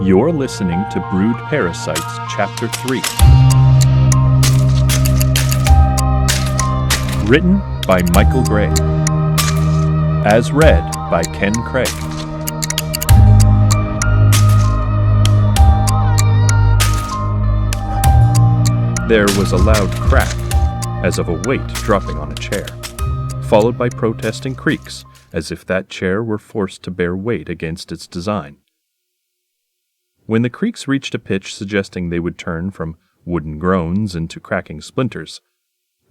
You're listening to Brood Parasites, Chapter 3. Written by Michael Gray. As read by Ken Craig. There was a loud crack, as of a weight dropping on a chair, followed by protesting creaks, as if that chair were forced to bear weight against its design. When the creaks reached a pitch suggesting they would turn from wooden groans into cracking splinters,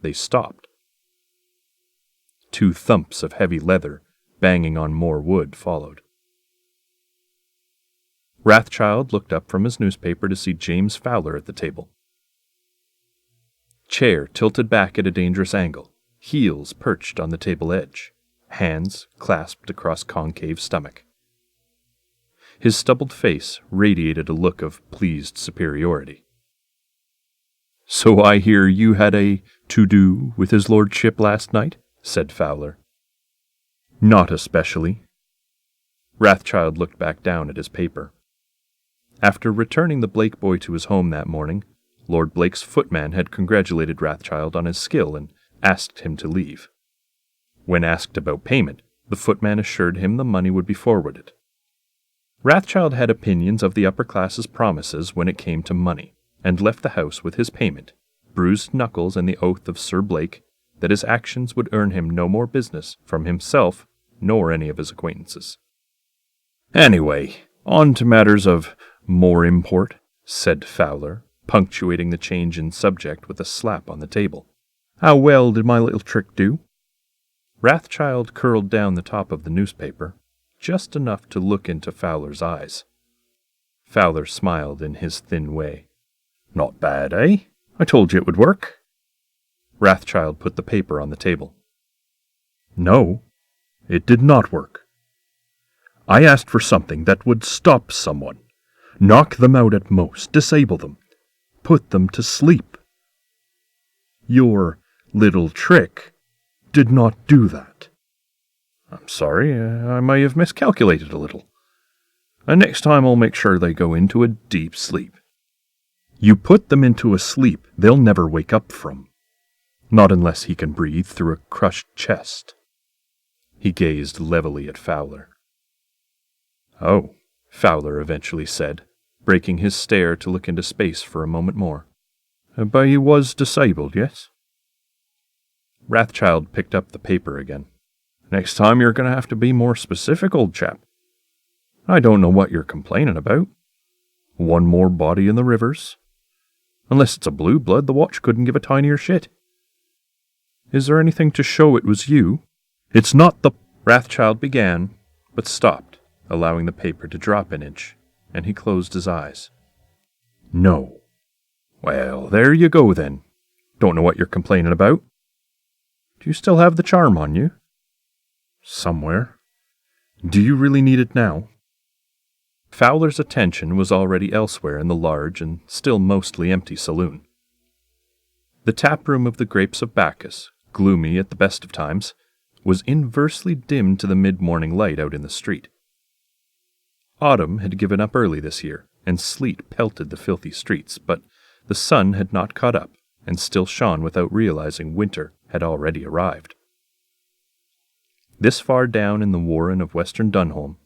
they stopped. 2 thumps of heavy leather banging on more wood followed. Wrathchild looked up from his newspaper to see James Fowler at the table. Chair tilted back at a dangerous angle, heels perched on the table edge, hands clasped across concave stomach. His stubbled face radiated a look of pleased superiority. "So I hear you had a to-do with his lordship last night?" said Fowler. "Not especially." Wrathchild looked back down at his paper. After returning the Blake boy to his home that morning, Lord Blake's footman had congratulated Wrathchild on his skill and asked him to leave. When asked about payment, the footman assured him the money would be forwarded. Wrathchild had opinions of the upper class's promises when it came to money, and left the house with his payment, bruised knuckles and the oath of Sir Blake that his actions would earn him no more business from himself nor any of his acquaintances. "Anyway, on to matters of more import," said Fowler, punctuating the change in subject with a slap on the table. "How well did my little trick do?" Wrathchild curled down the top of the newspaper, just enough to look into Fowler's eyes. Fowler smiled in his thin way. "Not bad, eh? I told you it would work." Wrathchild put the paper on the table. "No, it did not work. I asked for something that would stop someone, knock them out at most, disable them, put them to sleep. Your little trick did not do that." "I'm sorry, I may have miscalculated a little. Next time I'll make sure they go into a deep sleep." "You put them into a sleep they'll never wake up from. Not unless he can breathe through a crushed chest." He gazed levelly at Fowler. "Oh," Fowler eventually said, breaking his stare to look into space for a moment more. "But he was disabled, yes?" Wrathchild picked up the paper again. "Next time you're going to have to be more specific, old chap. I don't know what you're complaining about. One more body in the rivers. Unless it's a blue blood, the watch couldn't give a tinier shit." "Is there anything to show it was you?" "It's not the—" Wrathchild began, but stopped, allowing the paper to drop an inch, and he closed his eyes. "No." "Well, there you go then. Don't know what you're complaining about." "Do you still have the charm on you?" "Somewhere. Do you really need it now?" Fowler's attention was already elsewhere in the large and still mostly empty saloon. The tap room of the Grapes of Bacchus, gloomy at the best of times, was inversely dimmed to the mid-morning light out in the street. Autumn had given up early this year, and sleet pelted the filthy streets, but the sun had not caught up, and still shone without realizing winter had already arrived. This far down in the warren of Western Dunholm,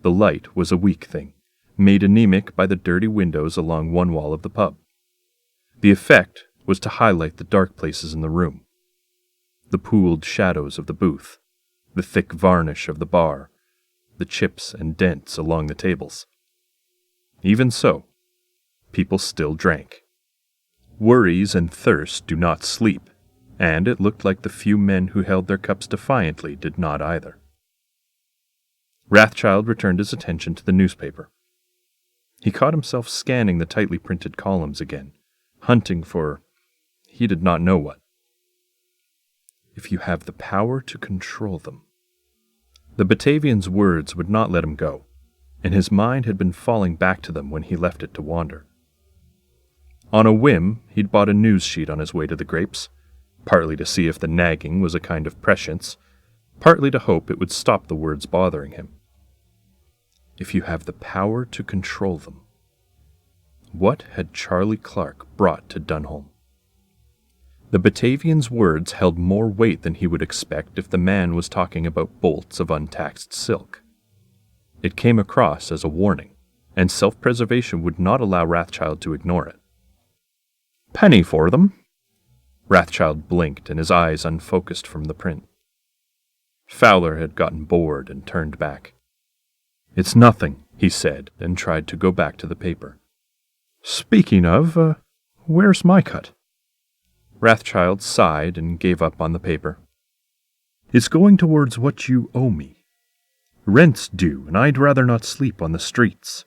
the light was a weak thing, made anemic by the dirty windows along one wall of the pub. The effect was to highlight the dark places in the room. The pooled shadows of the booth, the thick varnish of the bar, the chips and dents along the tables. Even so, people still drank. Worries and thirst do not sleep, and it looked like the few men who held their cups defiantly did not either. Wrathchild returned his attention to the newspaper. He caught himself scanning the tightly printed columns again, hunting for he did not know what. "If you have the power to control them." The Batavian's words would not let him go, and his mind had been falling back to them when he left it to wander. On a whim, he'd bought a news sheet on his way to the Grapes, partly to see if the nagging was a kind of prescience, partly to hope it would stop the words bothering him. "If you have the power to control them," What had Charlie Clark brought to Dunholm? The Batavian's words held more weight than he would expect if the man was talking about bolts of untaxed silk. It came across as a warning, and self-preservation would not allow Rathchild to ignore it. "Penny for them?" Rathchild blinked, and his eyes unfocused from the print. Fowler had gotten bored and turned back. "It's nothing," he said, and tried to go back to the paper. "Speaking of, where's my cut?" Rathchild sighed and gave up on the paper. "It's going towards what you owe me. Rent's due, and I'd rather not sleep on the streets."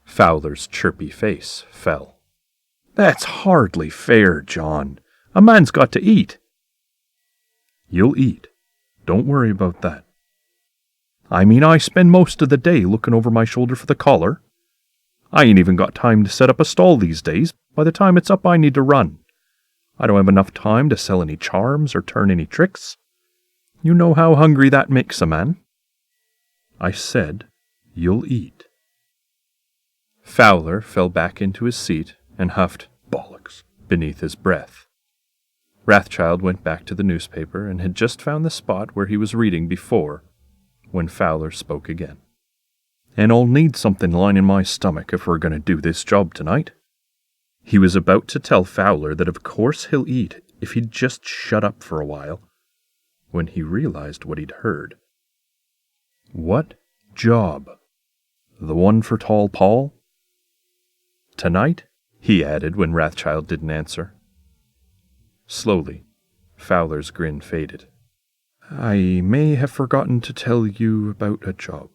Fowler's chirpy face fell. "That's hardly fair, John. A man's got to eat." "You'll eat. Don't worry about that." "I mean, I spend most of the day looking over my shoulder for the collar. I ain't even got time to set up a stall these days. By the time it's up, I need to run. I don't have enough time to sell any charms or turn any tricks. You know how hungry that makes a man." "I said, you'll eat." Fowler fell back into his seat and huffed "bollocks" beneath his breath. Rathchild went back to the newspaper and had just found the spot where he was reading before, when Fowler spoke again. "And I'll need something lining my stomach if we're going to do this job tonight." He was about to tell Fowler that of course he'll eat if he'd just shut up for a while, when he realized what he'd heard. "What job? The one for Tall Paul?" "Tonight?" he added when Rathchild didn't answer. Slowly, Fowler's grin faded. "I may have forgotten to tell you about a job."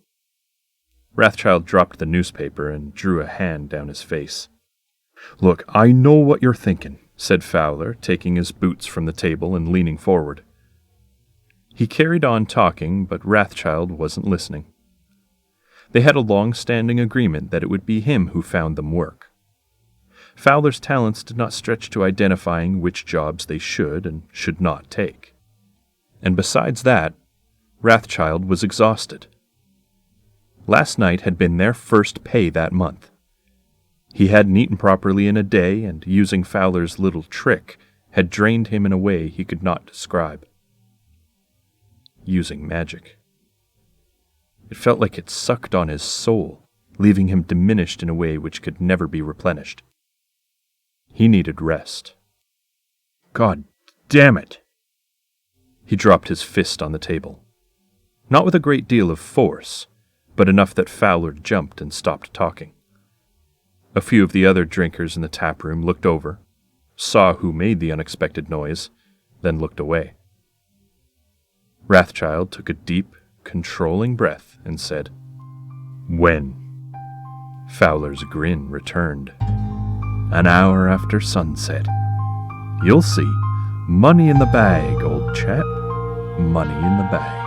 Rathchild dropped the newspaper and drew a hand down his face. "Look, I know what you're thinking," said Fowler, taking his boots from the table and leaning forward. He carried on talking, but Rathchild wasn't listening. They had a long-standing agreement that it would be him who found them work. Fowler's talents did not stretch to identifying which jobs they should and should not take. And besides that, Rathchild was exhausted. Last night had been their first pay that month. He hadn't eaten properly in a day, and using Fowler's little trick had drained him in a way he could not describe. Using magic. It felt like it sucked on his soul, leaving him diminished in a way which could never be replenished. He needed rest. "God damn it!" He dropped his fist on the table. Not with a great deal of force, but enough that Fowler jumped and stopped talking. A few of the other drinkers in the tap room looked over, saw who made the unexpected noise, then looked away. Rathchild took a deep, controlling breath and said, "When?" Fowler's grin returned. "An hour after sunset. You'll see. Money in the bag, old chap. Money in the bag."